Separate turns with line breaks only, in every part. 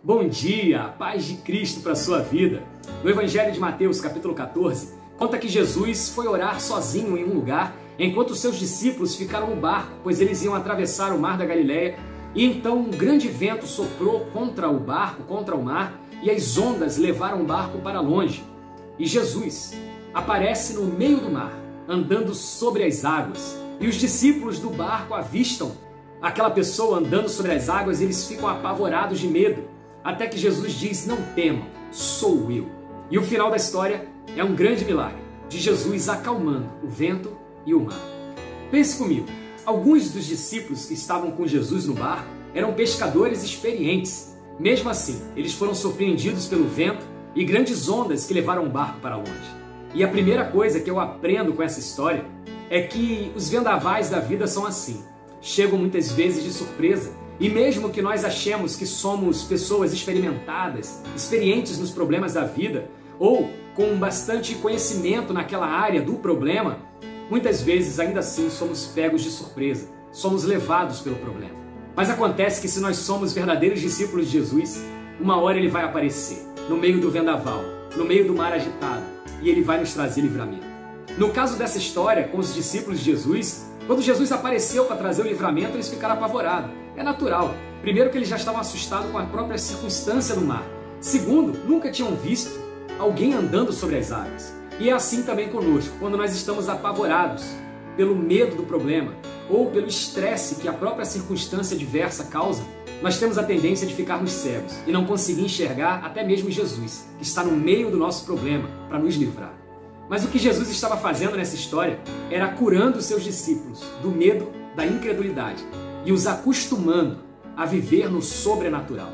Bom dia, paz de Cristo para a sua vida. No Evangelho de Mateus, capítulo 14, conta que Jesus foi orar sozinho em um lugar, enquanto seus discípulos ficaram no barco, pois eles iam atravessar o mar da Galileia, e então um grande vento soprou contra o barco, contra o mar, e as ondas levaram o barco para longe. E Jesus aparece no meio do mar, andando sobre as águas, e os discípulos do barco avistam aquela pessoa andando sobre as águas e eles ficam apavorados de medo, até que Jesus diz: não temam, sou eu. E o final da história é um grande milagre, de Jesus acalmando o vento e o mar. Pense comigo, alguns dos discípulos que estavam com Jesus no barco eram pescadores experientes. Mesmo assim, eles foram surpreendidos pelo vento e grandes ondas que levaram o barco para longe. E a primeira coisa que eu aprendo com essa história é que os vendavais da vida são assim. Chegam muitas vezes de surpresa, e mesmo que nós achemos que somos pessoas experimentadas, experientes nos problemas da vida, ou com bastante conhecimento naquela área do problema, muitas vezes ainda assim somos pegos de surpresa, somos levados pelo problema. Mas acontece que se nós somos verdadeiros discípulos de Jesus, uma hora ele vai aparecer, no meio do vendaval, no meio do mar agitado, e ele vai nos trazer livramento. No caso dessa história com os discípulos de Jesus, quando Jesus apareceu para trazer o livramento, eles ficaram apavorados. É natural. Primeiro que eles já estavam assustados com a própria circunstância do mar. Segundo, nunca tinham visto alguém andando sobre as águas. E é assim também conosco, quando nós estamos apavorados pelo medo do problema ou pelo estresse que a própria circunstância adversa causa, nós temos a tendência de ficarmos cegos e não conseguir enxergar até mesmo Jesus, que está no meio do nosso problema para nos livrar. Mas o que Jesus estava fazendo nessa história era curando os seus discípulos do medo, da incredulidade e os acostumando a viver no sobrenatural.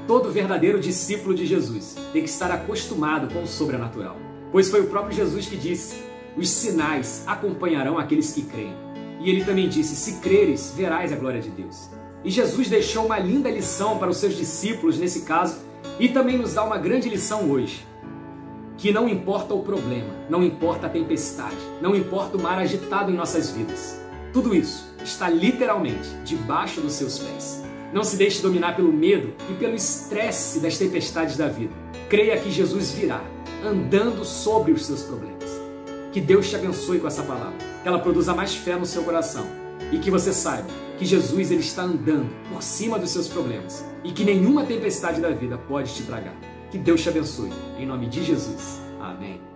Todo verdadeiro discípulo de Jesus tem que estar acostumado com o sobrenatural, pois foi o próprio Jesus que disse: os sinais acompanharão aqueles que creem. E ele também disse: se creres, verás a glória de Deus. E Jesus deixou uma linda lição para os seus discípulos nesse caso e também nos dá uma grande lição hoje. Que não importa o problema, não importa a tempestade, não importa o mar agitado em nossas vidas. Tudo isso está literalmente debaixo dos seus pés. Não se deixe dominar pelo medo e pelo estresse das tempestades da vida. Creia que Jesus virá, andando sobre os seus problemas. Que Deus te abençoe com essa palavra, que ela produza mais fé no seu coração e que você saiba que Jesus ele está andando por cima dos seus problemas e que nenhuma tempestade da vida pode te tragar. Que Deus te abençoe. Em nome de Jesus. Amém.